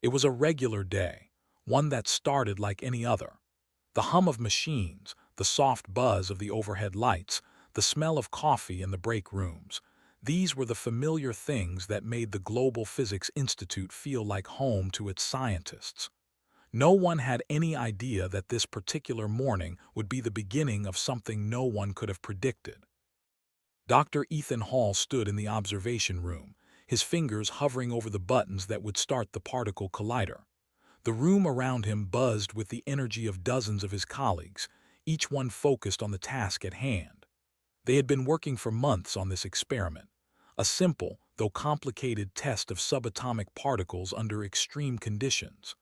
It was a regular day, one that started like any other. The hum of machines, the soft buzz of the overhead lights, the smell of coffee in the break rooms. These were the familiar things that made the Global Physics Institute feel like home to its scientists. No one had any idea that this particular morning would be the beginning of something no one could have predicted. Dr. Ethan Hall stood in the observation room, his fingers hovering over the buttons that would start the particle collider. The room around him buzzed with the energy of dozens of his colleagues, each one focused on the task at hand. They had been working for months on this experiment, a simple, though complicated test of subatomic particles under extreme conditions.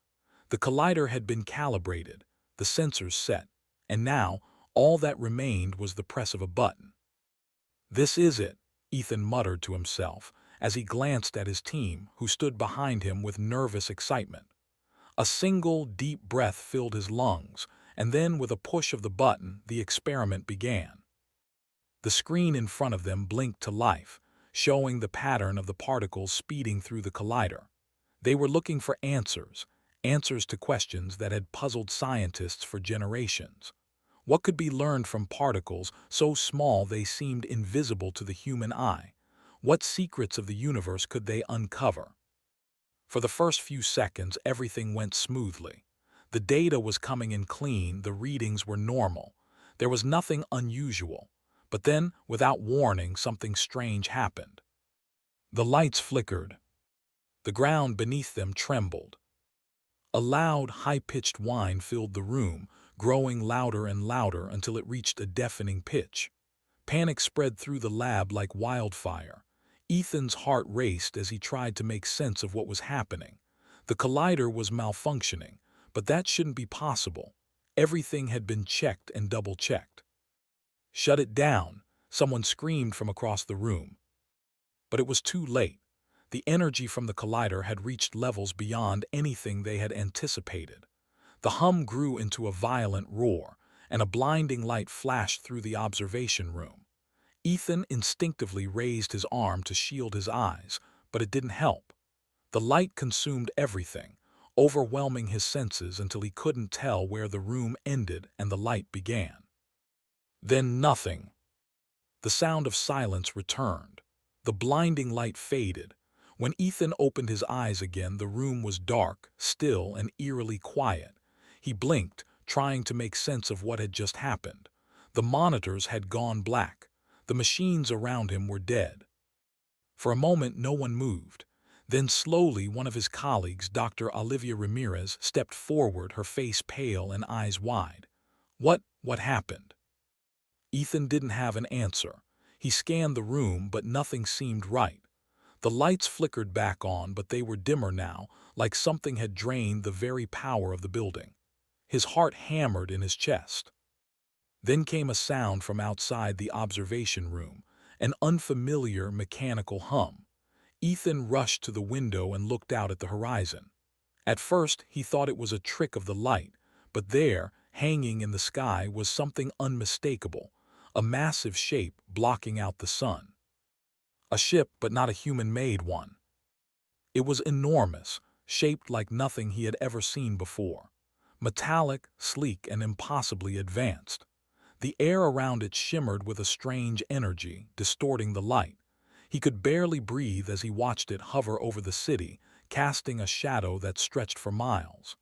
The collider had been calibrated, the sensors set, and now all that remained was the press of a button. "This is it," Ethan muttered to himself as he glanced at his team, who stood behind him with nervous excitement. A single, deep breath filled his lungs, and then with a push of the button, the experiment began. The screen in front of them blinked to life, showing the pattern of the particles speeding through the collider. They were looking for answers, answers to questions that had puzzled scientists for generations. What could be learned from particles so small they seemed invisible to the human eye? What secrets of the universe could they uncover? For the first few seconds, everything went smoothly. The data was coming in clean, the readings were normal. There was nothing unusual. But then, without warning, something strange happened. The lights flickered. The ground beneath them trembled. A loud, high-pitched whine filled the room, growing louder and louder until it reached a deafening pitch. Panic spread through the lab like wildfire. Ethan's heart raced as he tried to make sense of what was happening. The collider was malfunctioning, but that shouldn't be possible. Everything had been checked and double-checked. "Shut it down," someone screamed from across the room. But it was too late. The energy from the collider had reached levels beyond anything they had anticipated. The hum grew into a violent roar, and a blinding light flashed through the observation room. Ethan instinctively raised his arm to shield his eyes, but it didn't help. The light consumed everything, overwhelming his senses until he couldn't tell where the room ended and the light began. Then nothing. The sound of silence returned. The blinding light faded. When Ethan opened his eyes again, the room was dark, still, and eerily quiet. He blinked, trying to make sense of what had just happened. The monitors had gone black. The machines around him were dead. For a moment, no one moved. Then slowly, one of his colleagues, Dr. Olivia Ramirez, stepped forward, her face pale and eyes wide. What happened?" Ethan didn't have an answer. He scanned the room, but nothing seemed right. The lights flickered back on, but they were dimmer now, like something had drained the very power of the building. His heart hammered in his chest. Then came a sound from outside the observation room, an unfamiliar mechanical hum. Ethan rushed to the window and looked out at the horizon. At first, he thought it was a trick of the light, but there, hanging in the sky, was something unmistakable, a massive shape blocking out the sun. A ship, but not a human-made one. It was enormous, shaped like nothing he had ever seen before. Metallic, sleek, and impossibly advanced. The air around it shimmered with a strange energy, distorting the light. He could barely breathe as he watched it hover over the city, casting a shadow that stretched for miles.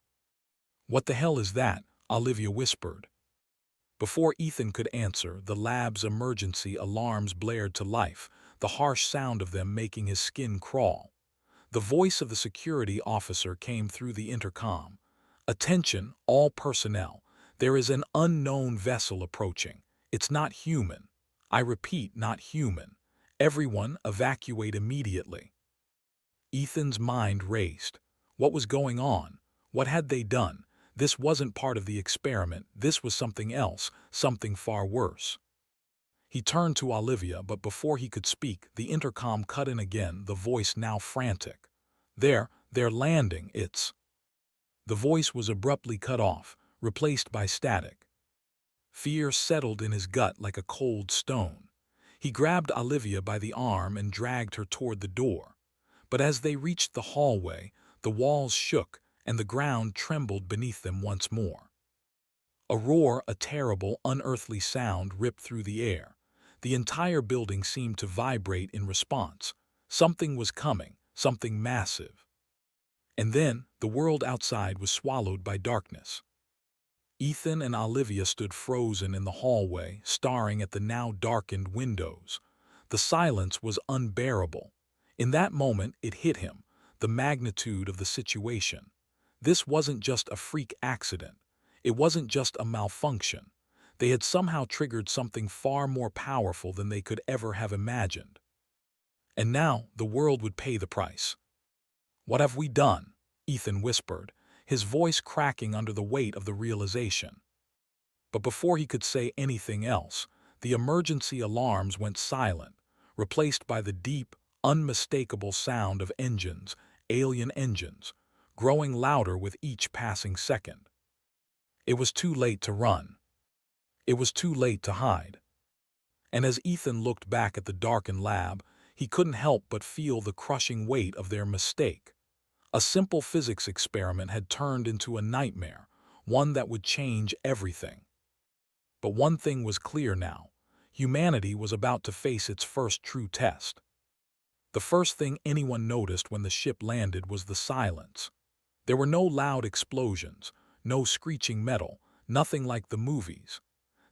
"What the hell is that?" Olivia whispered. Before Ethan could answer, the lab's emergency alarms blared to life, the harsh sound of them making his skin crawl. The voice of the security officer came through the intercom. "Attention, all personnel. There is an unknown vessel approaching. It's not human. I repeat, not human. Everyone, evacuate immediately." Ethan's mind raced. What was going on? What had they done? This wasn't part of the experiment. This was something else, something far worse. He turned to Olivia, but before he could speak, the intercom cut in again, the voice now frantic. They're landing, it's—" The voice was abruptly cut off, replaced by static. Fear settled in his gut like a cold stone. He grabbed Olivia by the arm and dragged her toward the door. But as they reached the hallway, The walls shook, and the ground trembled beneath them once more. A roar, a terrible, unearthly sound ripped through the air. The entire building seemed to vibrate in response. Something was coming, something massive. And then, the world outside was swallowed by darkness. Ethan and Olivia stood frozen in the hallway, staring at the now darkened windows. The silence was unbearable. In that moment, it hit him, the magnitude of the situation. This wasn't just a freak accident. It wasn't just a malfunction. They had somehow triggered something far more powerful than they could ever have imagined. And now, the world would pay the price. "What have we done?" Ethan whispered, his voice cracking under the weight of the realization. But before he could say anything else, the emergency alarms went silent, replaced by the deep, unmistakable sound of engines, alien engines, growing louder with each passing second. It was too late to run. It was too late to hide. And as Ethan looked back at the darkened lab, he couldn't help but feel the crushing weight of their mistake. A simple physics experiment had turned into a nightmare, one that would change everything. But one thing was clear now. Humanity was about to face its first true test. The first thing anyone noticed when the ship landed was the silence. There were no loud explosions, no screeching metal, nothing like the movies.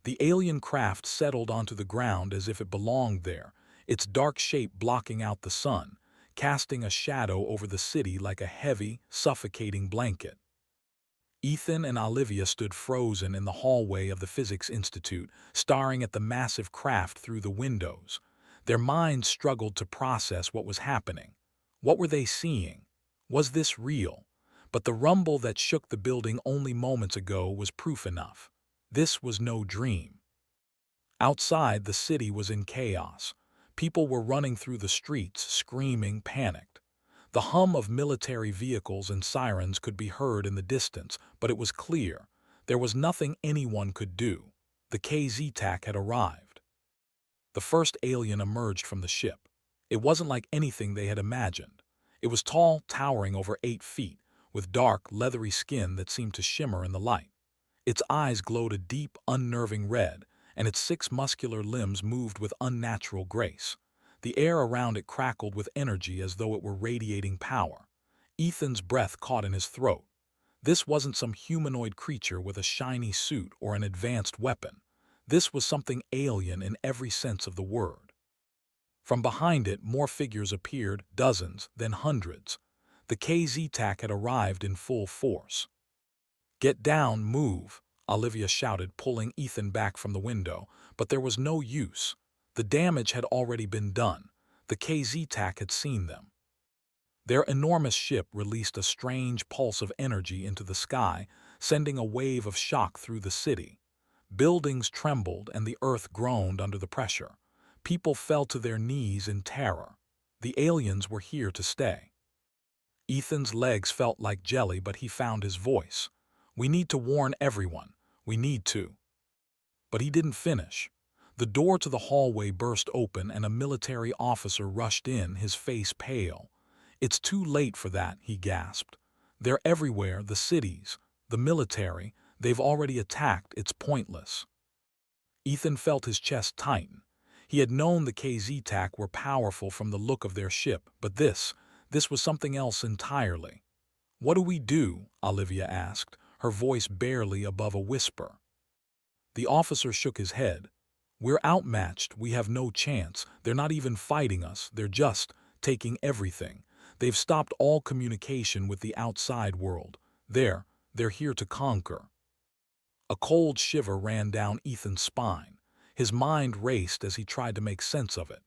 The alien craft settled onto the ground as if it belonged there, its dark shape blocking out the sun, casting a shadow over the city like a heavy, suffocating blanket. Ethan and Olivia stood frozen in the hallway of the Physics Institute, staring at the massive craft through the windows. Their minds struggled to process what was happening. What were they seeing? Was this real? But the rumble that shook the building only moments ago was proof enough. This was no dream. Outside, the city was in chaos. People were running through the streets, screaming, panicked. The hum of military vehicles and sirens could be heard in the distance, but it was clear. There was nothing anyone could do. The KZ-TAC had arrived. The first alien emerged from the ship. It wasn't like anything they had imagined. It was tall, towering over 8 feet, with dark, leathery skin that seemed to shimmer in the light. Its eyes glowed a deep, unnerving red, and its 6 muscular limbs moved with unnatural grace. The air around it crackled with energy as though it were radiating power. Ethan's breath caught in his throat. This wasn't some humanoid creature with a shiny suit or an advanced weapon. This was something alien in every sense of the word. From behind it, more figures appeared, dozens, then hundreds. The KZ-TAC had arrived in full force. "Get down, move," Olivia shouted, pulling Ethan back from the window, but there was no use. The damage had already been done. The KZ-TAC had seen them. Their enormous ship released a strange pulse of energy into the sky, sending a wave of shock through the city. Buildings trembled and the earth groaned under the pressure. People fell to their knees in terror. The aliens were here to stay. Ethan's legs felt like jelly, but he found his voice. "We need to warn everyone. We need to." But he didn't finish. The door to the hallway burst open and a military officer rushed in, his face pale. "It's too late for that," he gasped. "They're everywhere, the cities, the military. They've already attacked. It's pointless." Ethan felt his chest tighten. He had known the KZ-TAC were powerful from the look of their ship, but this was something else entirely. "What do we do?" Olivia asked, her voice barely above a whisper. The officer shook his head. "We're outmatched. We have no chance. They're not even fighting us. They're just taking everything. They've stopped all communication with the outside world. They're here to conquer." A cold shiver ran down Ethan's spine. His mind raced as he tried to make sense of it.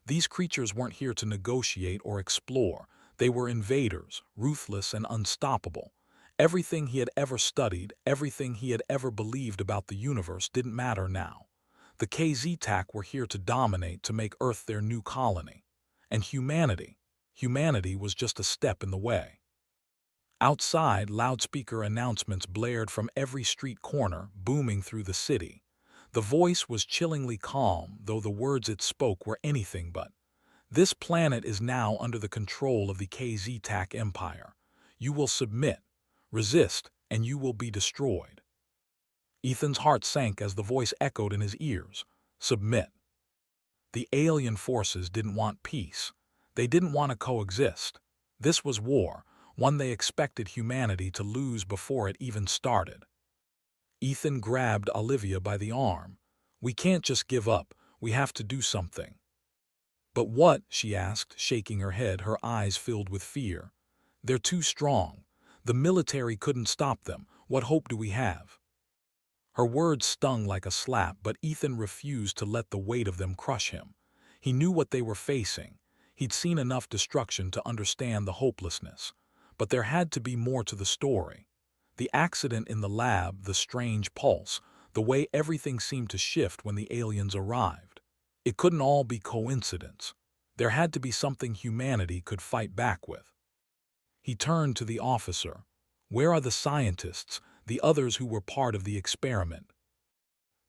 These creatures weren't here to negotiate or explore. They were invaders, ruthless and unstoppable. Everything he had ever studied, everything he had ever believed about the universe didn't matter now. The KZ-TAC were here to dominate, to make Earth their new colony. And humanity was just a step in the way. Outside, loudspeaker announcements blared from every street corner, booming through the city. The voice was chillingly calm, though the words it spoke were anything but. "This planet is now under the control of the KZ-TAC Empire. You will submit, resist, and you will be destroyed. Ethan's heart sank as the voice echoed in his ears. Submit. The alien forces didn't want peace. They didn't want to coexist. This was war, one they expected humanity to lose before it even started. Ethan grabbed Olivia by the arm. We can't just give up, we have to do something. But what? She asked, shaking her head, her eyes filled with fear. They're too strong. The military couldn't stop them. What hope do we have? Her words stung like a slap, but Ethan refused to let the weight of them crush him. He knew what they were facing. He'd seen enough destruction to understand the hopelessness. But there had to be more to the story. The accident in the lab, the strange pulse, the way everything seemed to shift when the aliens arrived. It couldn't all be coincidence. There had to be something humanity could fight back with. He turned to the officer. Where are the scientists, the others who were part of the experiment?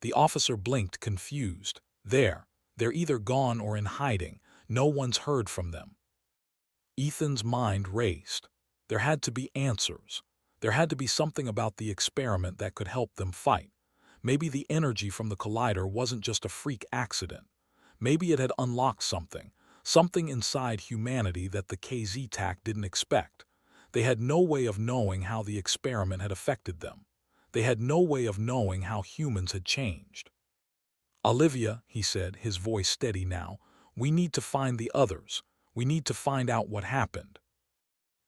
The officer blinked, confused. They're either gone or in hiding. No one's heard from them. Ethan's mind raced. There had to be answers. There had to be something about the experiment that could help them fight. Maybe the energy from the collider wasn't just a freak accident. Maybe it had unlocked something inside humanity that the KZ-TAC didn't expect. They had no way of knowing how the experiment had affected them. They had no way of knowing how humans had changed. Olivia, he said, his voice steady now, we need to find the others. We need to find out what happened.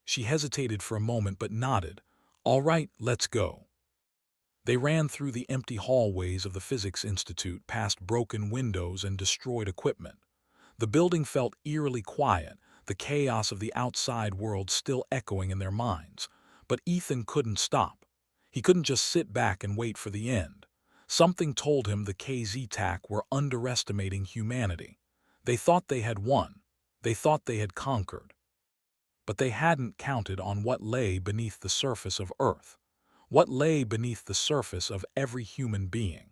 She hesitated for a moment but nodded. All right, let's go. They ran through the empty hallways of the Physics Institute, past broken windows and destroyed equipment. The building felt eerily quiet, the chaos of the outside world still echoing in their minds. But Ethan couldn't stop. He couldn't just sit back and wait for the end. Something told him the KZ-TAC were underestimating humanity. They thought they had won. They thought they had conquered. But they hadn't counted on what lay beneath the surface of Earth. What lay beneath the surface of every human being.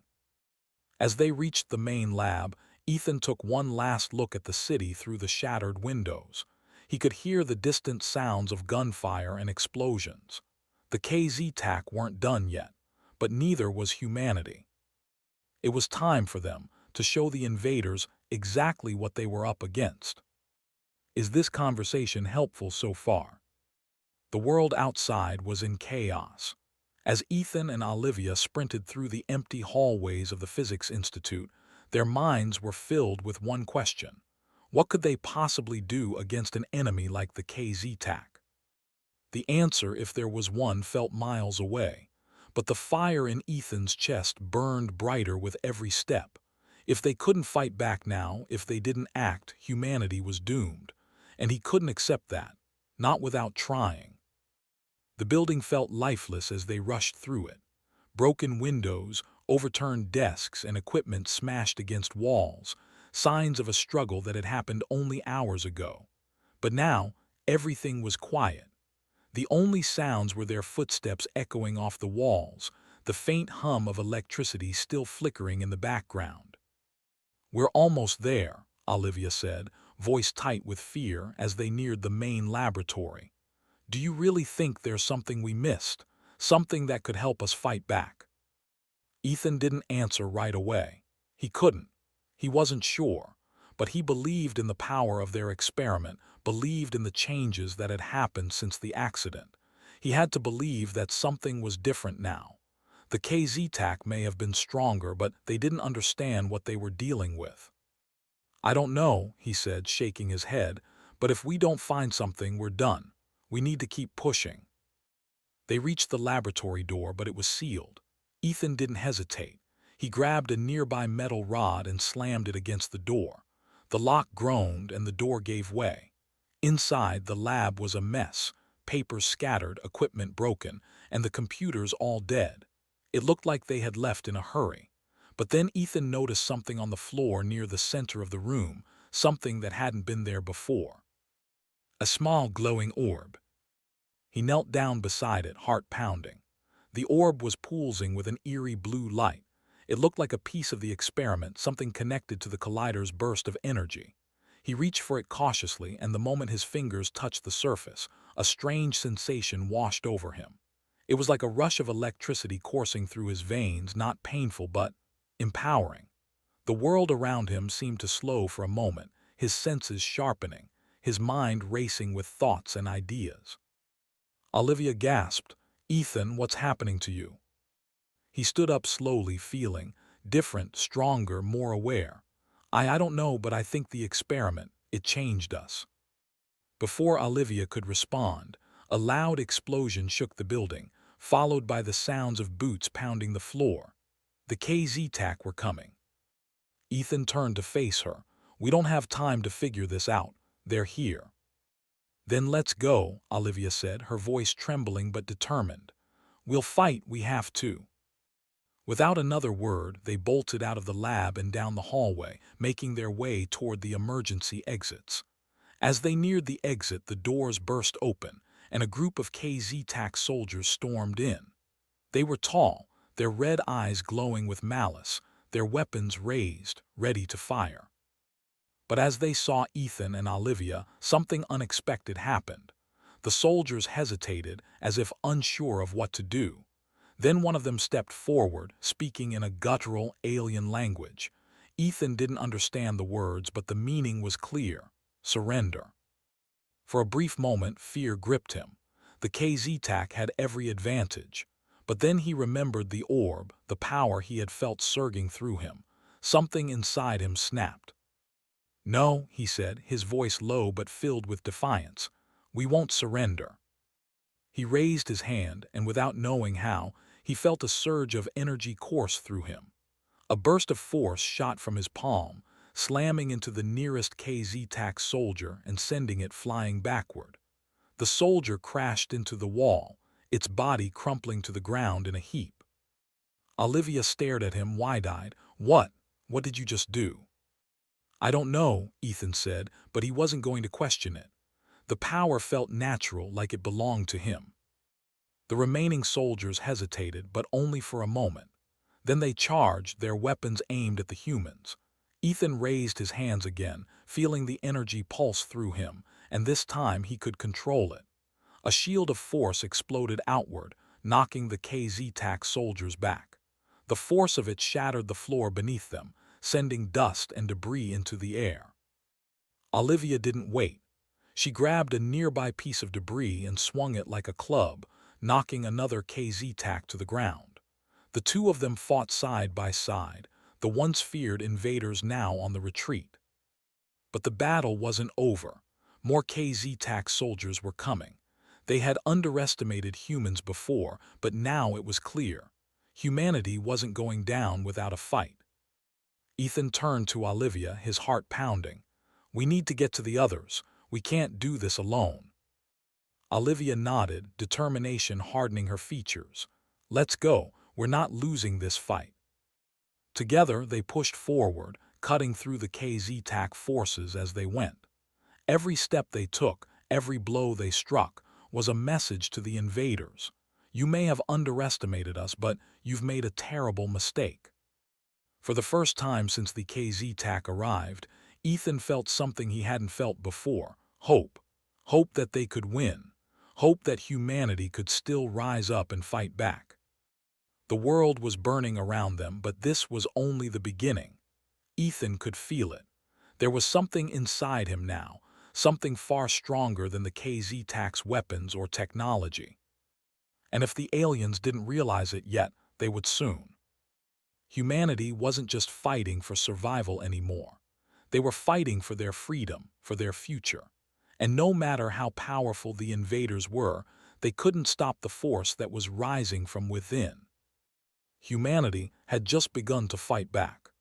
As they reached the main lab, Ethan took one last look at the city through the shattered windows. He could hear the distant sounds of gunfire and explosions. The KZ-TAC weren't done yet, but neither was humanity. It was time for them to show the invaders exactly what they were up against. Is this conversation helpful so far? The world outside was in chaos. As Ethan and Olivia sprinted through the empty hallways of the Physics Institute, their minds were filled with one question. What could they possibly do against an enemy like the KZ-TAC? The answer, if there was one, felt miles away. But the fire in Ethan's chest burned brighter with every step. If they couldn't fight back now, if they didn't act, humanity was doomed. And he couldn't accept that, not without trying. The building felt lifeless as they rushed through it. Broken windows, overturned desks, and equipment smashed against walls, signs of a struggle that had happened only hours ago. But now, everything was quiet. The only sounds were their footsteps echoing off the walls, the faint hum of electricity still flickering in the background. We're almost there, Olivia said, voice tight with fear as they neared the main laboratory. Do you really think there's something we missed? Something that could help us fight back? Ethan didn't answer right away. He couldn't. He wasn't sure. But he believed in the power of their experiment, believed in the changes that had happened since the accident. He had to believe that something was different now. The KZ-TAC may have been stronger, but they didn't understand what they were dealing with. I don't know, he said, shaking his head, but if we don't find something, we're done. We need to keep pushing. They reached the laboratory door, but it was sealed. Ethan didn't hesitate. He grabbed a nearby metal rod and slammed it against the door. The lock groaned and the door gave way. Inside, the lab was a mess. Papers scattered, equipment broken, and the computers all dead. It looked like they had left in a hurry. But then Ethan noticed something on the floor near the center of the room, something that hadn't been there before. A small glowing orb. He knelt down beside it, heart pounding. The orb was pulsing with an eerie blue light. It looked like a piece of the experiment, something connected to the collider's burst of energy. He reached for it cautiously, and the moment his fingers touched the surface, a strange sensation washed over him. It was like a rush of electricity coursing through his veins, not painful but empowering. The world around him seemed to slow for a moment, his senses sharpening, his mind racing with thoughts and ideas. Olivia gasped, "Ethan, what's happening to you?" He stood up slowly, feeling different, stronger, more aware. I don't know, but I think the experiment, it changed us." Before Olivia could respond, a loud explosion shook the building, followed by the sounds of boots pounding the floor. The KZ-TAC were coming. Ethan turned to face her. "We don't have time to figure this out. They're here." "Then let's go," Olivia said, her voice trembling but determined. "We'll fight, we have to." Without another word, they bolted out of the lab and down the hallway, making their way toward the emergency exits. As they neared the exit, the doors burst open, and a group of KZ-TAC soldiers stormed in. They were tall, their red eyes glowing with malice, their weapons raised, ready to fire. But as they saw Ethan and Olivia, something unexpected happened. The soldiers hesitated, as if unsure of what to do. Then one of them stepped forward, speaking in a guttural, alien language. Ethan didn't understand the words, but the meaning was clear: surrender. For a brief moment, fear gripped him. The KZ-TAC had every advantage. But then he remembered the orb, the power he had felt surging through him. Something inside him snapped. "No," he said, his voice low but filled with defiance. "We won't surrender." He raised his hand, and without knowing how, he felt a surge of energy course through him. A burst of force shot from his palm, slamming into the nearest KZ-TAC soldier and sending it flying backward. The soldier crashed into the wall, its body crumpling to the ground in a heap. Olivia stared at him wide-eyed. What did you just do?" "I don't know," Ethan said, but he wasn't going to question it. The power felt natural, like it belonged to him. The remaining soldiers hesitated, but only for a moment. Then they charged, their weapons aimed at the humans. Ethan raised his hands again, feeling the energy pulse through him, and this time he could control it. A shield of force exploded outward, knocking the KZ-TAC soldiers back. The force of it shattered the floor beneath them, sending dust and debris into the air. Olivia didn't wait. She grabbed a nearby piece of debris and swung it like a club, knocking another KZ-TAC to the ground. The two of them fought side by side, the once feared invaders now on the retreat. But the battle wasn't over. More KZ-TAC soldiers were coming. They had underestimated humans before, but now it was clear. Humanity wasn't going down without a fight. Ethan turned to Olivia, his heart pounding. "We need to get to the others. We can't do this alone." Olivia nodded, determination hardening her features. "Let's go. We're not losing this fight." Together, they pushed forward, cutting through the KZ-TAC forces as they went. Every step they took, every blow they struck, was a message to the invaders. "You may have underestimated us, but you've made a terrible mistake." For the first time since the KZ-TAC arrived, Ethan felt something he hadn't felt before: hope. Hope that they could win. Hope that humanity could still rise up and fight back. The world was burning around them, but this was only the beginning. Ethan could feel it. There was something inside him now, something far stronger than the KZ-TAC's weapons or technology. And if the aliens didn't realize it yet, they would soon. Humanity wasn't just fighting for survival anymore. They were fighting for their freedom, for their future. And no matter how powerful the invaders were, they couldn't stop the force that was rising from within. Humanity had just begun to fight back.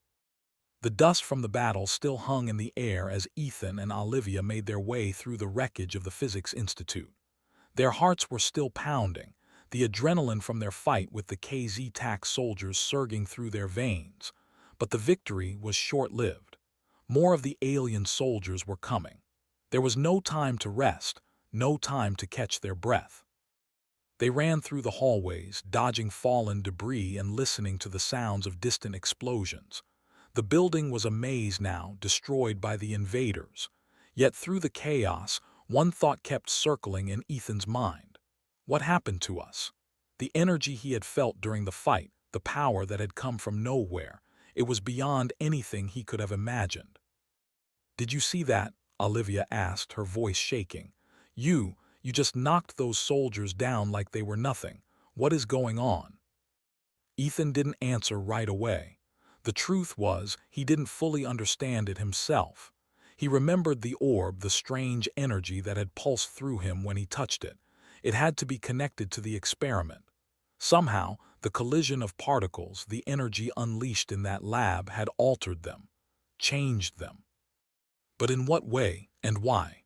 The dust from the battle still hung in the air as Ethan and Olivia made their way through the wreckage of the Physics Institute. Their hearts were still pounding, the adrenaline from their fight with the KZ-TAC soldiers surging through their veins. But the victory was short-lived. More of the alien soldiers were coming. There was no time to rest, no time to catch their breath. They ran through the hallways, dodging fallen debris and listening to the sounds of distant explosions. The building was a maze now, destroyed by the invaders. Yet through the chaos, one thought kept circling in Ethan's mind. What happened to us? The energy he had felt during the fight, the power that had come from nowhere, it was beyond anything he could have imagined. "Did you see that?" Olivia asked, her voice shaking. You just knocked those soldiers down like they were nothing. What is going on?" Ethan didn't answer right away. The truth was, he didn't fully understand it himself. He remembered the orb, the strange energy that had pulsed through him when he touched it. It had to be connected to the experiment. Somehow, the collision of particles, the energy unleashed in that lab, had altered them, changed them. But in what way and why?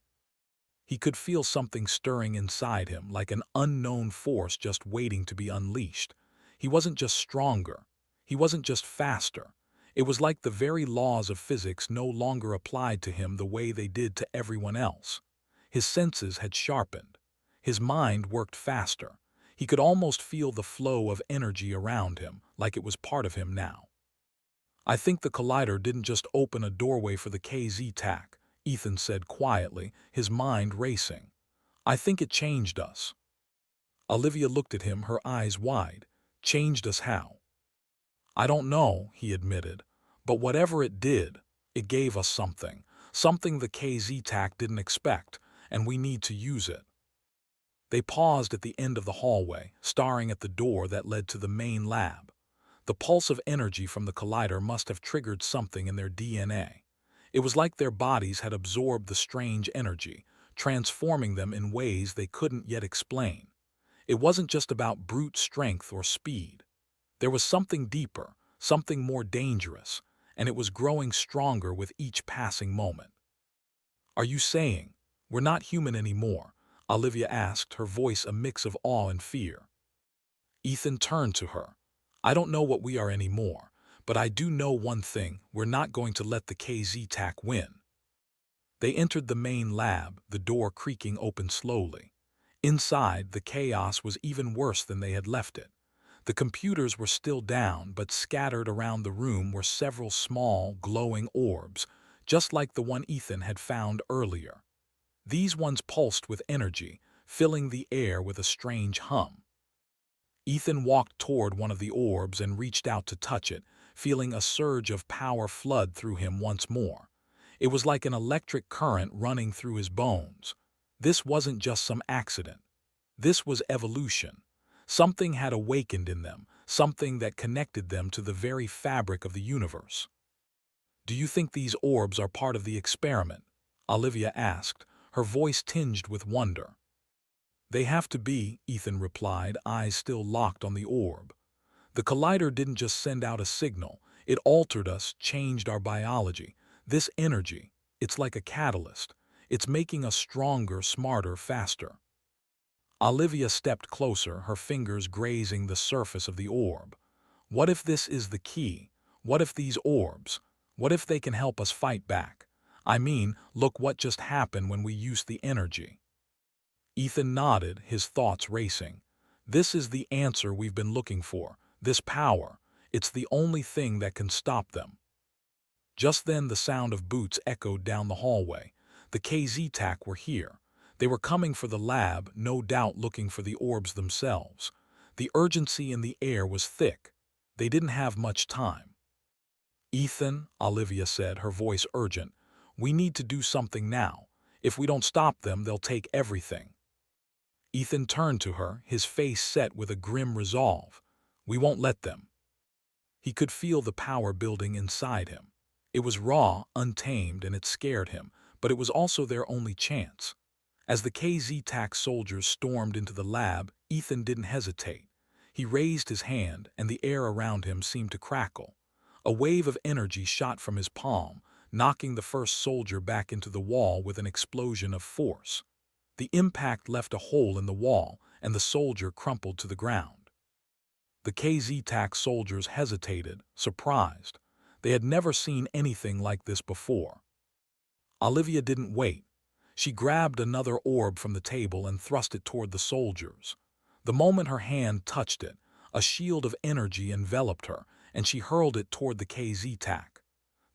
He could feel something stirring inside him, like an unknown force just waiting to be unleashed. He wasn't just stronger. He wasn't just faster. It was like the very laws of physics no longer applied to him the way they did to everyone else. His senses had sharpened. His mind worked faster. He could almost feel the flow of energy around him, like it was part of him now. "I think the collider didn't just open a doorway for the KZ-TAC," Ethan said quietly, his mind racing. "I think it changed us." Olivia looked at him, her eyes wide. "Changed us how?" "I don't know," he admitted. "But whatever it did, it gave us something. Something the KZ-TAC didn't expect, and we need to use it." They paused at the end of the hallway, staring at the door that led to the main lab. The pulse of energy from the collider must have triggered something in their DNA. It was like their bodies had absorbed the strange energy, transforming them in ways they couldn't yet explain. It wasn't just about brute strength or speed. There was something deeper, something more dangerous, and it was growing stronger with each passing moment. "Are you saying we're not human anymore?" Olivia asked, her voice a mix of awe and fear. Ethan turned to her. "I don't know what we are anymore, but I do know one thing: we're not going to let the KZ-TAC win." They entered the main lab, the door creaking open slowly. Inside, the chaos was even worse than they had left it. The computers were still down, but scattered around the room were several small, glowing orbs, just like the one Ethan had found earlier. These ones pulsed with energy, filling the air with a strange hum. Ethan walked toward one of the orbs and reached out to touch it, feeling a surge of power flood through him once more. It was like an electric current running through his bones. This wasn't just some accident. This was evolution. Something had awakened in them, something that connected them to the very fabric of the universe. "Do you think these orbs are part of the experiment?" Olivia asked, her voice tinged with wonder. "They have to be," Ethan replied, eyes still locked on the orb. "The collider didn't just send out a signal. It altered us, changed our biology. This energy, it's like a catalyst. It's making us stronger, smarter, faster." Olivia stepped closer, her fingers grazing the surface of the orb. "What if this is the key? What if these orbs? What if they can help us fight back? I mean, look what just happened when we used the energy." Ethan nodded, his thoughts racing. "This is the answer we've been looking for. This power. It's the only thing that can stop them." Just then the sound of boots echoed down the hallway. The KZ-TAC were here. They were coming for the lab, no doubt looking for the orbs themselves. The urgency in the air was thick. They didn't have much time. "Ethan," Olivia said, her voice urgent, "we need to do something now. If we don't stop them, they'll take everything." Ethan turned to her, his face set with a grim resolve. "We won't let them." He could feel the power building inside him. It was raw, untamed, and it scared him, but it was also their only chance. As the KZ-TAC soldiers stormed into the lab, Ethan didn't hesitate. He raised his hand, and the air around him seemed to crackle. A wave of energy shot from his palm, knocking the first soldier back into the wall with an explosion of force. The impact left a hole in the wall, and the soldier crumpled to the ground. The KZ-TAC soldiers hesitated, surprised. They had never seen anything like this before. Olivia didn't wait. She grabbed another orb from the table and thrust it toward the soldiers. The moment her hand touched it, a shield of energy enveloped her, and she hurled it toward the KZ-TAC.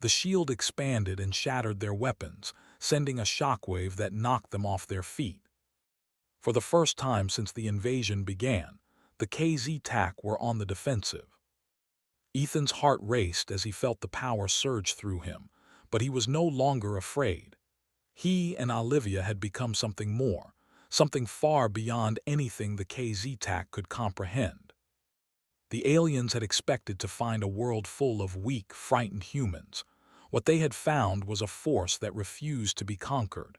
The shield expanded and shattered their weapons, sending a shockwave that knocked them off their feet. For the first time since the invasion began, the KZ-TAC were on the defensive. Ethan's heart raced as he felt the power surge through him, but he was no longer afraid. He and Olivia had become something more, something far beyond anything the KZ-TAC could comprehend. The aliens had expected to find a world full of weak, frightened humans. What they had found was a force that refused to be conquered.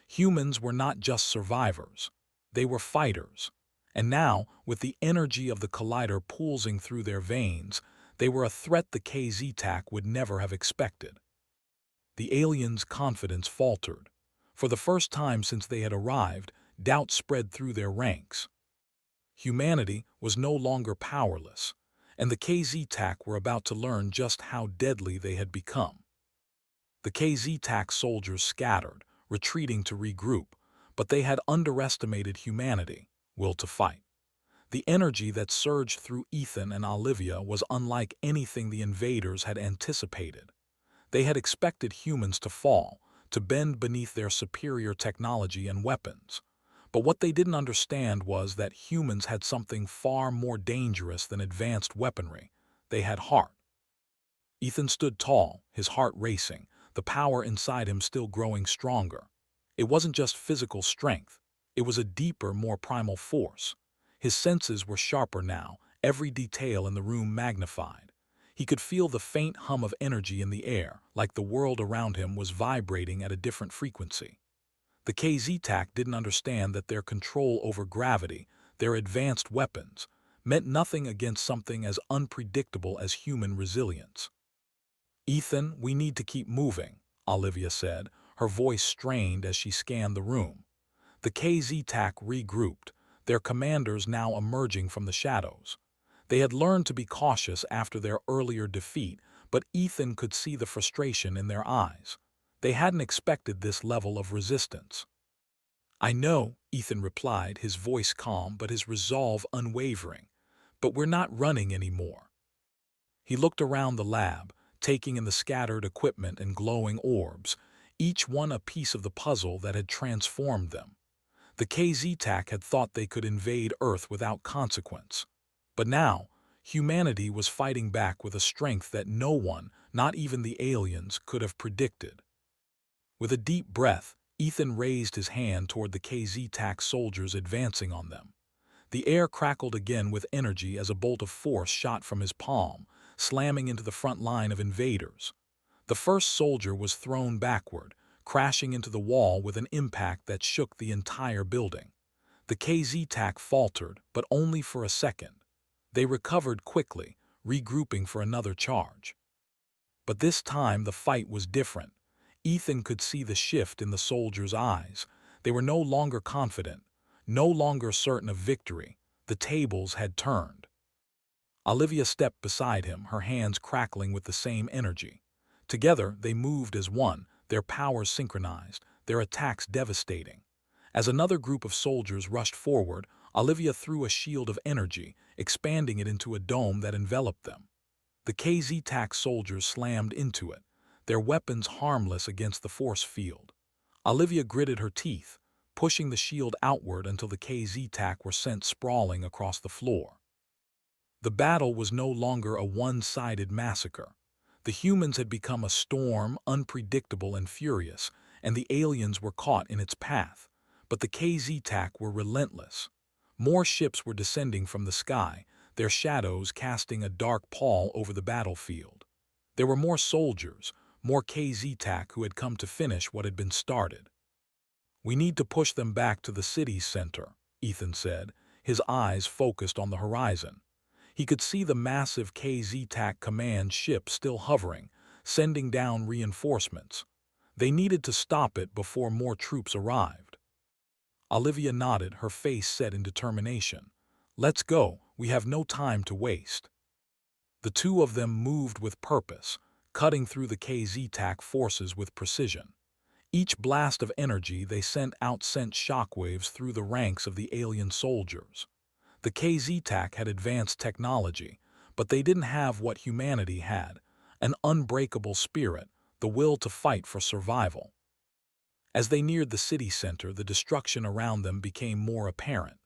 Humans were not just survivors. They were fighters. And now, with the energy of the collider pulsing through their veins, they were a threat the KZ-TAC would never have expected. The aliens' confidence faltered. For the first time since they had arrived, doubt spread through their ranks. Humanity was no longer powerless, and the KZ-TAC were about to learn just how deadly they had become. The KZ-TAC soldiers scattered, retreating to regroup, but they had underestimated humanity, will to fight. The energy that surged through Ethan and Olivia was unlike anything the invaders had anticipated. They had expected humans to fall, to bend beneath their superior technology and weapons. But what they didn't understand was that humans had something far more dangerous than advanced weaponry. They had heart. Ethan stood tall, his heart racing, the power inside him still growing stronger. It wasn't just physical strength. It was a deeper, more primal force. His senses were sharper now, every detail in the room magnified. He could feel the faint hum of energy in the air, like the world around him was vibrating at a different frequency. The KZ-TAC didn't understand that their control over gravity, their advanced weapons, meant nothing against something as unpredictable as human resilience. "Ethan, we need to keep moving," Olivia said, her voice strained as she scanned the room. The KZ-TAC regrouped, their commanders now emerging from the shadows. They had learned to be cautious after their earlier defeat, but Ethan could see the frustration in their eyes. They hadn't expected this level of resistance. "I know," Ethan replied, his voice calm but his resolve unwavering. "But we're not running anymore." He looked around the lab, taking in the scattered equipment and glowing orbs, each one a piece of the puzzle that had transformed them. The KZ-TAC had thought they could invade Earth without consequence. But now, humanity was fighting back with a strength that no one, not even the aliens, could have predicted. With a deep breath, Ethan raised his hand toward the KZ-TAC soldiers advancing on them. The air crackled again with energy as a bolt of force shot from his palm, slamming into the front line of invaders. The first soldier was thrown backward, crashing into the wall with an impact that shook the entire building. The KZ-TAC faltered, but only for a second. They recovered quickly, regrouping for another charge. But this time the fight was different. Ethan could see the shift in the soldiers' eyes. They were no longer confident, no longer certain of victory. The tables had turned. Olivia stepped beside him, her hands crackling with the same energy. Together they moved as one, their powers synchronized, their attacks devastating. As another group of soldiers rushed forward, Olivia threw a shield of energy, expanding it into a dome that enveloped them. The KZ-TAC soldiers slammed into it, their weapons harmless against the force field. Olivia gritted her teeth, pushing the shield outward until the KZ-TAC were sent sprawling across the floor. The battle was no longer a one-sided massacre. The humans had become a storm, unpredictable and furious, and the aliens were caught in its path. But the KZ-TAC were relentless. More ships were descending from the sky, their shadows casting a dark pall over the battlefield. There were more soldiers, more KZ-TAC who had come to finish what had been started. "We need to push them back to the city's center," Ethan said, his eyes focused on the horizon. He could see the massive KZ-TAC command ship still hovering, sending down reinforcements. They needed to stop it before more troops arrived. Olivia nodded, her face set in determination. "Let's go, we have no time to waste." The two of them moved with purpose, cutting through the KZ-TAC forces with precision. Each blast of energy they sent out sent shockwaves through the ranks of the alien soldiers. The KZ-TAC had advanced technology, but they didn't have what humanity had, an unbreakable spirit, the will to fight for survival. As they neared the city center, the destruction around them became more apparent.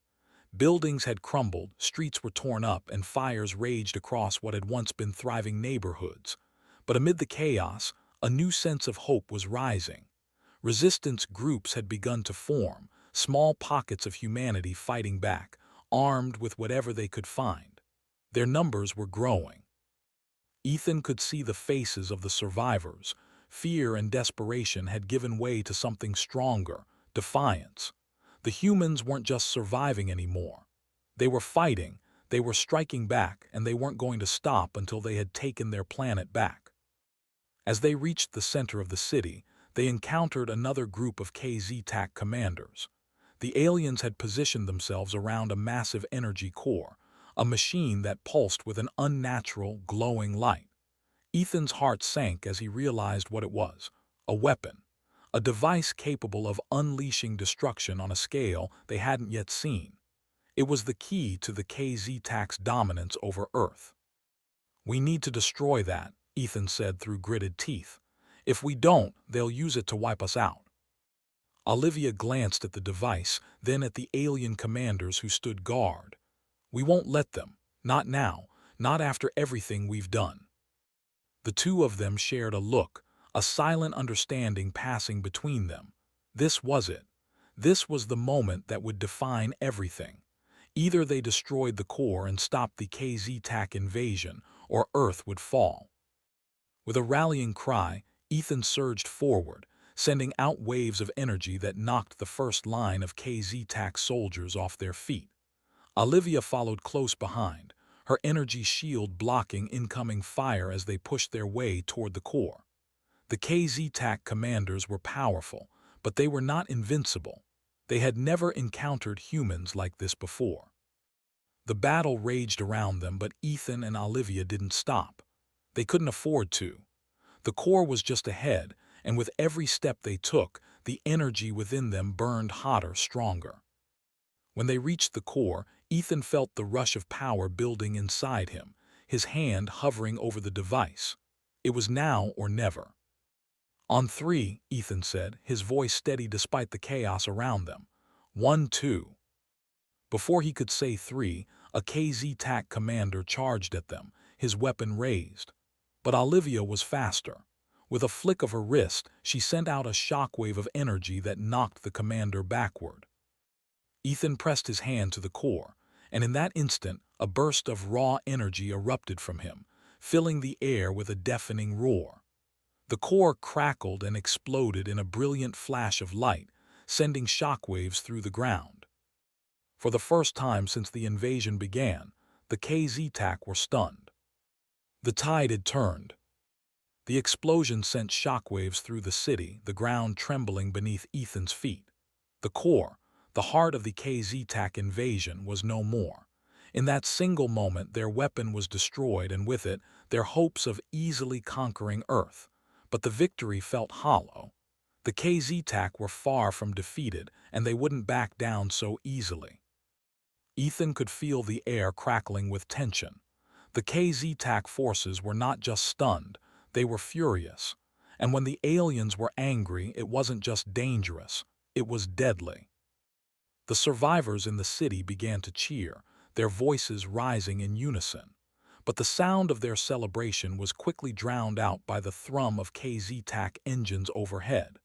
Buildings had crumbled, streets were torn up, and fires raged across what had once been thriving neighborhoods. But amid the chaos, a new sense of hope was rising. Resistance groups had begun to form, small pockets of humanity fighting back, armed with whatever they could find. Their numbers were growing. Ethan could see the faces of the survivors. Fear and desperation had given way to something stronger, defiance. The humans weren't just surviving anymore. They were fighting, they were striking back, and they weren't going to stop until they had taken their planet back. As they reached the center of the city, they encountered another group of KZ-TAC commanders. The aliens had positioned themselves around a massive energy core, a machine that pulsed with an unnatural, glowing light. Ethan's heart sank as he realized what it was: a weapon, a device capable of unleashing destruction on a scale they hadn't yet seen. It was the key to the KZ-TAC's dominance over Earth. "We need to destroy that," Ethan said through gritted teeth. "If we don't, they'll use it to wipe us out." Olivia glanced at the device, then at the alien commanders who stood guard. "We won't let them. Not now. Not after everything we've done." The two of them shared a look, a silent understanding passing between them. This was it. This was the moment that would define everything. Either they destroyed the core and stopped the KZ-TAC invasion, or Earth would fall. With a rallying cry, Ethan surged forward, sending out waves of energy that knocked the first line of KZ-TAC soldiers off their feet. Olivia followed close behind, her energy shield blocking incoming fire as they pushed their way toward the core. The KZ-TAC commanders were powerful, but they were not invincible. They had never encountered humans like this before. The battle raged around them, but Ethan and Olivia didn't stop. They couldn't afford to. The core was just ahead, and with every step they took, the energy within them burned hotter, stronger. When they reached the core, Ethan felt the rush of power building inside him, his hand hovering over the device. It was now or never. "On three," Ethan said, his voice steady despite the chaos around them. 1, 2. Before he could say three, a KZ-TAC commander charged at them, his weapon raised. But Olivia was faster. With a flick of her wrist, she sent out a shockwave of energy that knocked the commander backward. Ethan pressed his hand to the core, and in that instant, a burst of raw energy erupted from him, filling the air with a deafening roar. The core crackled and exploded in a brilliant flash of light, sending shockwaves through the ground. For the first time since the invasion began, the KZ-TAC were stunned. The tide had turned. The explosion sent shockwaves through the city, the ground trembling beneath Ethan's feet. The core, the heart of the KZ-TAC invasion, was no more. In that single moment, their weapon was destroyed, and with it, their hopes of easily conquering Earth. But the victory felt hollow. The KZ-TAC were far from defeated, and they wouldn't back down so easily. Ethan could feel the air crackling with tension. The KZ-TAC forces were not just stunned, they were furious. And when the aliens were angry, it wasn't just dangerous, it was deadly. The survivors in the city began to cheer, their voices rising in unison. But the sound of their celebration was quickly drowned out by the thrum of KZ-TAC engines overhead.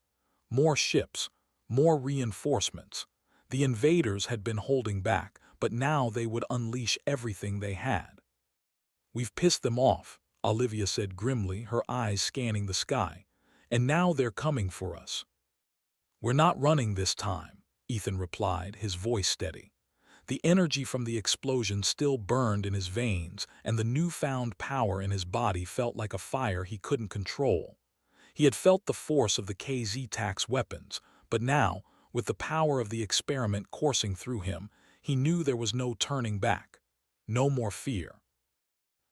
More ships, more reinforcements. The invaders had been holding back, but now they would unleash everything they had. "We've pissed them off," Olivia said grimly, her eyes scanning the sky. "And now they're coming for us." "We're not running this time," Ethan replied, his voice steady. The energy from the explosion still burned in his veins, and the newfound power in his body felt like a fire he couldn't control. He had felt the force of the KZ-TAC's weapons, but now, with the power of the experiment coursing through him, he knew there was no turning back. No more fear.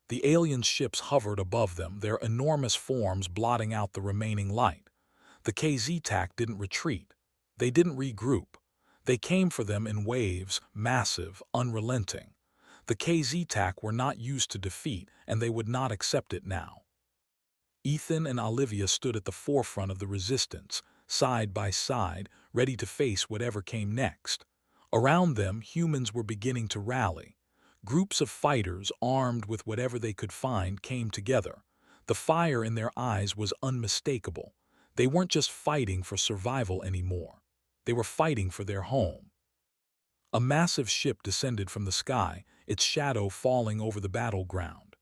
The alien ships hovered above them, their enormous forms blotting out the remaining light. The KZ-TAC didn't retreat. They didn't regroup. They came for them in waves, massive, unrelenting. The KZ-TAC were not used to defeat, and they would not accept it now. Ethan and Olivia stood at the forefront of the resistance, side by side, ready to face whatever came next. Around them, humans were beginning to rally. Groups of fighters, armed with whatever they could find, came together. The fire in their eyes was unmistakable. They weren't just fighting for survival anymore. They were fighting for their home. A massive ship descended from the sky, its shadow falling over the battleground.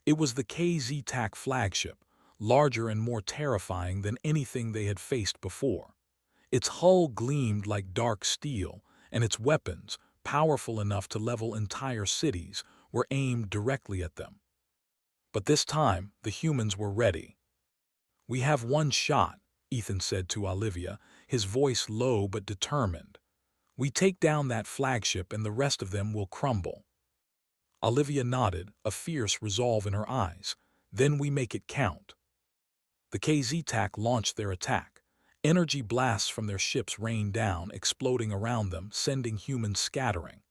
It was the KZ-TAC flagship, larger and more terrifying than anything they had faced before. Its hull gleamed like dark steel, and its weapons, powerful enough to level entire cities, were aimed directly at them. But this time, the humans were ready. "We have one shot," Ethan said to Olivia, his voice low but determined. "We take down that flagship and the rest of them will crumble." Olivia nodded, a fierce resolve in her eyes. "Then we make it count." The KZ-TAC launched their attack. Energy blasts from their ships rained down, exploding around them, sending humans scattering.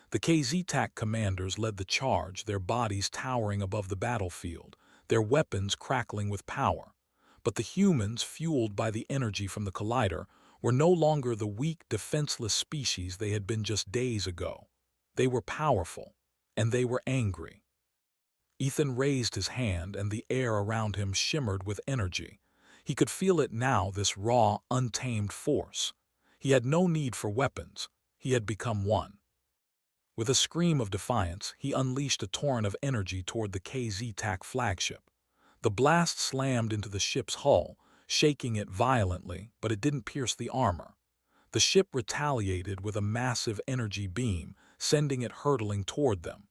The KZ-TAC commanders led the charge, their bodies towering above the battlefield, their weapons crackling with power. But the humans, fueled by the energy from the collider, were no longer the weak, defenseless species they had been just days ago. They were powerful, and they were angry. Ethan raised his hand, and the air around him shimmered with energy. He could feel it now, this raw, untamed force. He had no need for weapons. He had become one. With a scream of defiance, he unleashed a torrent of energy toward the KZ-TAC flagship. The blast slammed into the ship's hull, shaking it violently, but it didn't pierce the armor. The ship retaliated with a massive energy beam, sending it hurtling toward them.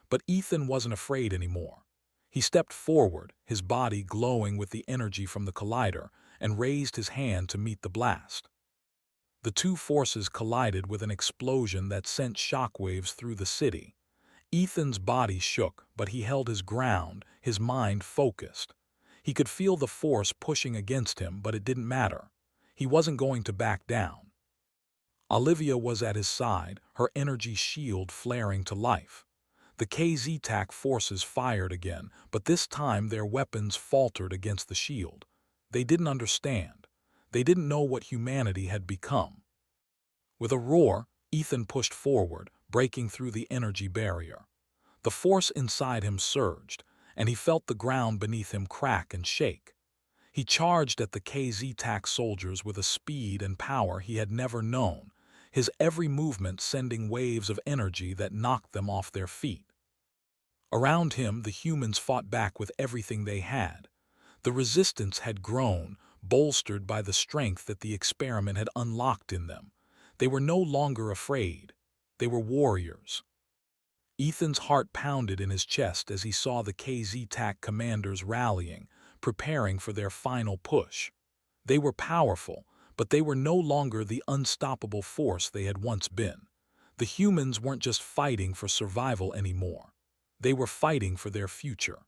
But Ethan wasn't afraid anymore. He stepped forward, his body glowing with the energy from the collider, and raised his hand to meet the blast. The two forces collided with an explosion that sent shockwaves through the city. Ethan's body shook, but he held his ground, his mind focused. He could feel the force pushing against him, but it didn't matter. He wasn't going to back down. Olivia was at his side, her energy shield flaring to life. The KZ-TAC forces fired again, but this time their weapons faltered against the shield. They didn't understand. They didn't know what humanity had become. With a roar, Ethan pushed forward, breaking through the energy barrier. The force inside him surged, and he felt the ground beneath him crack and shake. He charged at the KZ-TAC soldiers with a speed and power he had never known, his every movement sending waves of energy that knocked them off their feet. Around him, the humans fought back with everything they had. The resistance had grown, bolstered by the strength that the experiment had unlocked in them. They were no longer afraid. They were warriors. Ethan's heart pounded in his chest as he saw the KZ-TAC commanders rallying, preparing for their final push. They were powerful, but they were no longer the unstoppable force they had once been. The humans weren't just fighting for survival anymore. They were fighting for their future.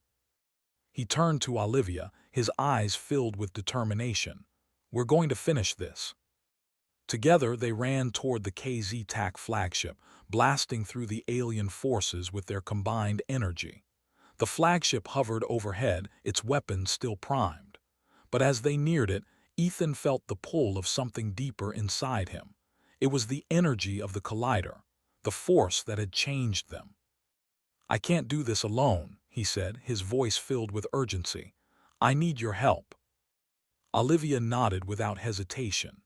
He turned to Olivia, his eyes filled with determination. "We're going to finish this." Together, they ran toward the KZ-TAC flagship, blasting through the alien forces with their combined energy. The flagship hovered overhead, its weapons still primed. But as they neared it, Ethan felt the pull of something deeper inside him. It was the energy of the collider, the force that had changed them. "I can't do this alone," he said, his voice filled with urgency. "I need your help." Olivia nodded without hesitation.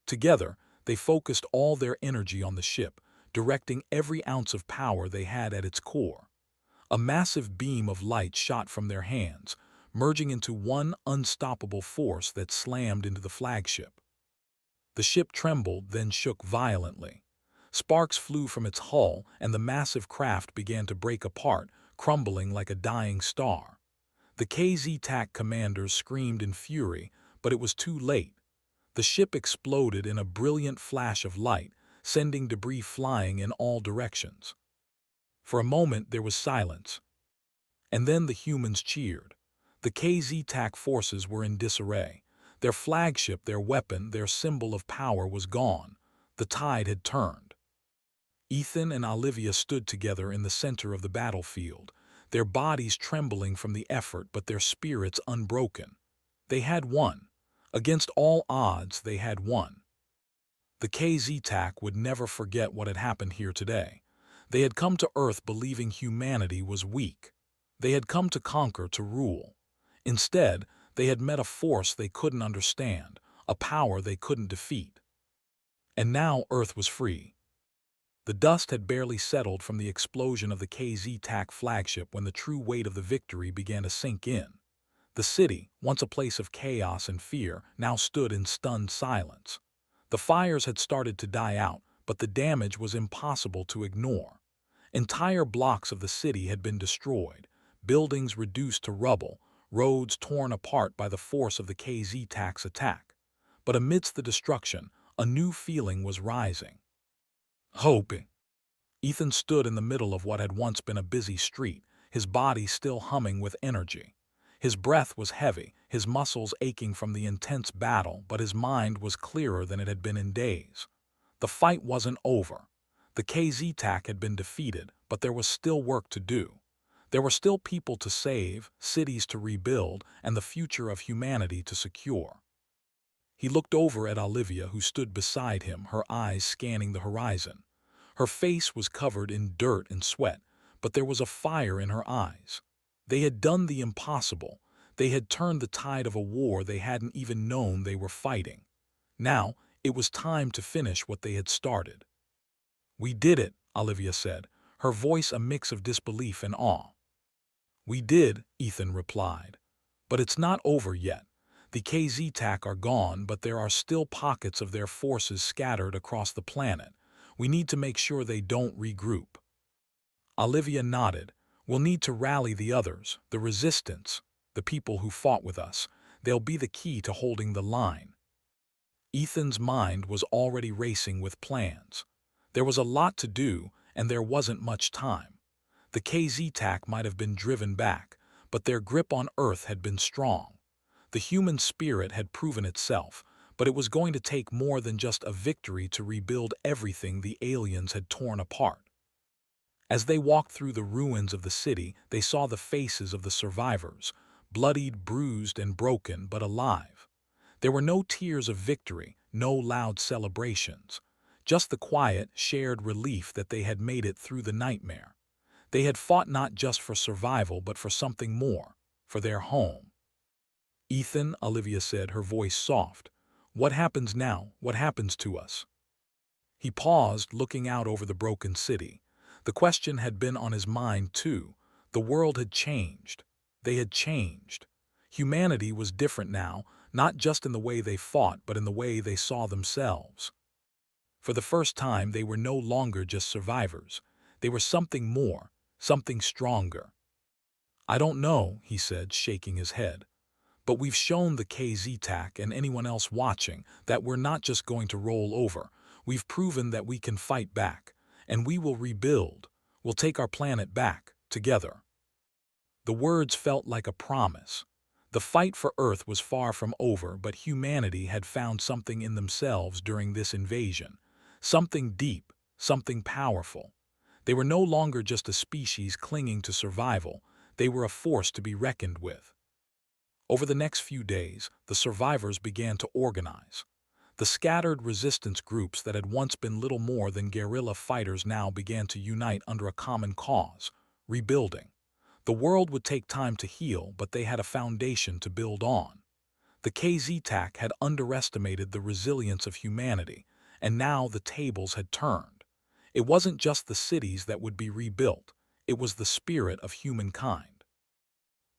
Together, they focused all their energy on the ship, directing every ounce of power they had at its core. A massive beam of light shot from their hands, merging into one unstoppable force that slammed into the flagship. The ship trembled, then shook violently. Sparks flew from its hull, and the massive craft began to break apart, crumbling like a dying star. The KZ-TAC commanders screamed in fury, but it was too late. The ship exploded in a brilliant flash of light, sending debris flying in all directions. For a moment there was silence. And then the humans cheered. The KZ-TAC forces were in disarray. Their flagship, their weapon, their symbol of power was gone. The tide had turned. Ethan and Olivia stood together in the center of the battlefield, their bodies trembling from the effort but their spirits unbroken. They had won. Against all odds, they had won. The KZ-TAC would never forget what had happened here today. They had come to Earth believing humanity was weak. They had come to conquer, to rule. Instead, they had met a force they couldn't understand, a power they couldn't defeat. And now Earth was free. The dust had barely settled from the explosion of the KZ-TAC flagship when the true weight of the victory began to sink in. The city, once a place of chaos and fear, now stood in stunned silence. The fires had started to die out, but the damage was impossible to ignore. Entire blocks of the city had been destroyed, buildings reduced to rubble, roads torn apart by the force of the KZ-TAC's attack. But amidst the destruction, a new feeling was rising. Hope. Ethan stood in the middle of what had once been a busy street, his body still humming with energy. His breath was heavy, his muscles aching from the intense battle, but his mind was clearer than it had been in days. The fight wasn't over. The KZ-TAC had been defeated, but there was still work to do. There were still people to save, cities to rebuild, and the future of humanity to secure. He looked over at Olivia, who stood beside him, her eyes scanning the horizon. Her face was covered in dirt and sweat, but there was a fire in her eyes. They had done the impossible. They had turned the tide of a war they hadn't even known they were fighting. Now, it was time to finish what they had started. "We did it," Olivia said, her voice a mix of disbelief and awe. "We did," Ethan replied. "But it's not over yet. The KZ-TAC are gone, but there are still pockets of their forces scattered across the planet. We need to make sure they don't regroup." Olivia nodded. "We'll need to rally the others, the resistance, the people who fought with us. They'll be the key to holding the line." Ethan's mind was already racing with plans. There was a lot to do, and there wasn't much time. The KZ-TAC might have been driven back, but their grip on Earth had been strong. The human spirit had proven itself, but it was going to take more than just a victory to rebuild everything the aliens had torn apart. As they walked through the ruins of the city, they saw the faces of the survivors, bloodied, bruised, and broken, but alive. There were no tears of victory, no loud celebrations, just the quiet, shared relief that they had made it through the nightmare. They had fought not just for survival, but for something more, for their home. "Ethan," Olivia said, her voice soft, "what happens now? What happens to us?" He paused, looking out over the broken city. The question had been on his mind, too. The world had changed. They had changed. Humanity was different now, not just in the way they fought, but in the way they saw themselves. For the first time, they were no longer just survivors. They were something more, something stronger. "I don't know," he said, shaking his head. "But we've shown the KZ-TAC and anyone else watching that we're not just going to roll over. We've proven that we can fight back, and we will rebuild. We'll take our planet back, together." The words felt like a promise. The fight for Earth was far from over, but humanity had found something in themselves during this invasion. Something deep, something powerful. They were no longer just a species clinging to survival. They were a force to be reckoned with. Over the next few days, the survivors began to organize. The scattered resistance groups that had once been little more than guerrilla fighters now began to unite under a common cause: rebuilding. The world would take time to heal, but they had a foundation to build on. The KZ-TAC had underestimated the resilience of humanity, and now the tables had turned. It wasn't just the cities that would be rebuilt, it was the spirit of humankind.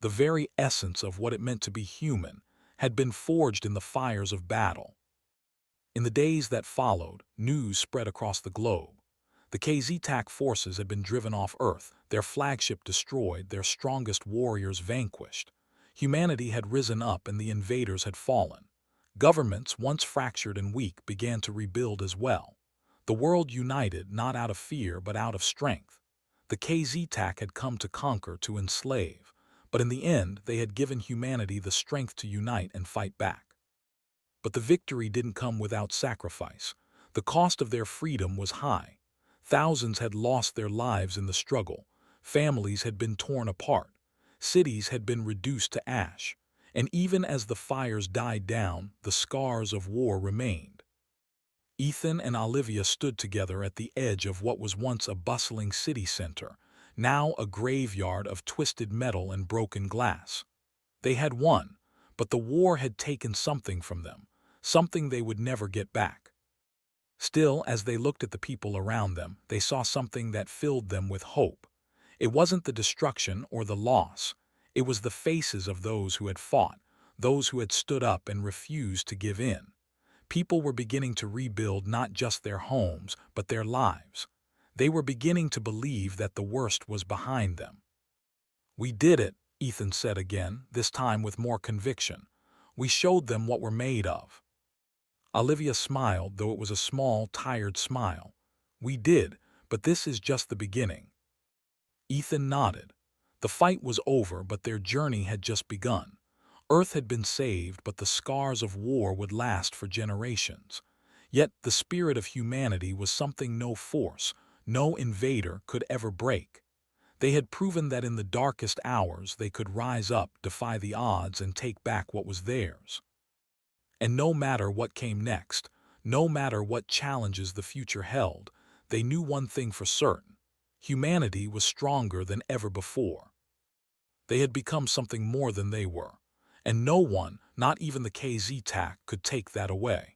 The very essence of what it meant to be human had been forged in the fires of battle. In the days that followed, news spread across the globe. The KZ-TAC forces had been driven off Earth, their flagship destroyed, their strongest warriors vanquished. Humanity had risen up and the invaders had fallen. Governments, once fractured and weak, began to rebuild as well. The world united, not out of fear but out of strength. The KZ-TAC had come to conquer, to enslave, but in the end they had given humanity the strength to unite and fight back. But the victory didn't come without sacrifice. The cost of their freedom was high. Thousands had lost their lives in the struggle. Families had been torn apart. Cities had been reduced to ash. And even as the fires died down, the scars of war remained. Ethan and Olivia stood together at the edge of what was once a bustling city center, now a graveyard of twisted metal and broken glass. They had won, but the war had taken something from them, something they would never get back. Still, as they looked at the people around them, they saw something that filled them with hope. It wasn't the destruction or the loss. It was the faces of those who had fought, those who had stood up and refused to give in. People were beginning to rebuild not just their homes, but their lives. They were beginning to believe that the worst was behind them. "We did it," Ethan said again, this time with more conviction. "We showed them what we're made of." Olivia smiled, though it was a small, tired smile. "We did, but this is just the beginning." Ethan nodded. The fight was over, but their journey had just begun. Earth had been saved, but the scars of war would last for generations. Yet the spirit of humanity was something no force, no invader could ever break. They had proven that in the darkest hours they could rise up, defy the odds, and take back what was theirs. And no matter what came next, no matter what challenges the future held, they knew one thing for certain: humanity was stronger than ever before. They had become something more than they were, and no one, not even the KZ-TAC, could take that away.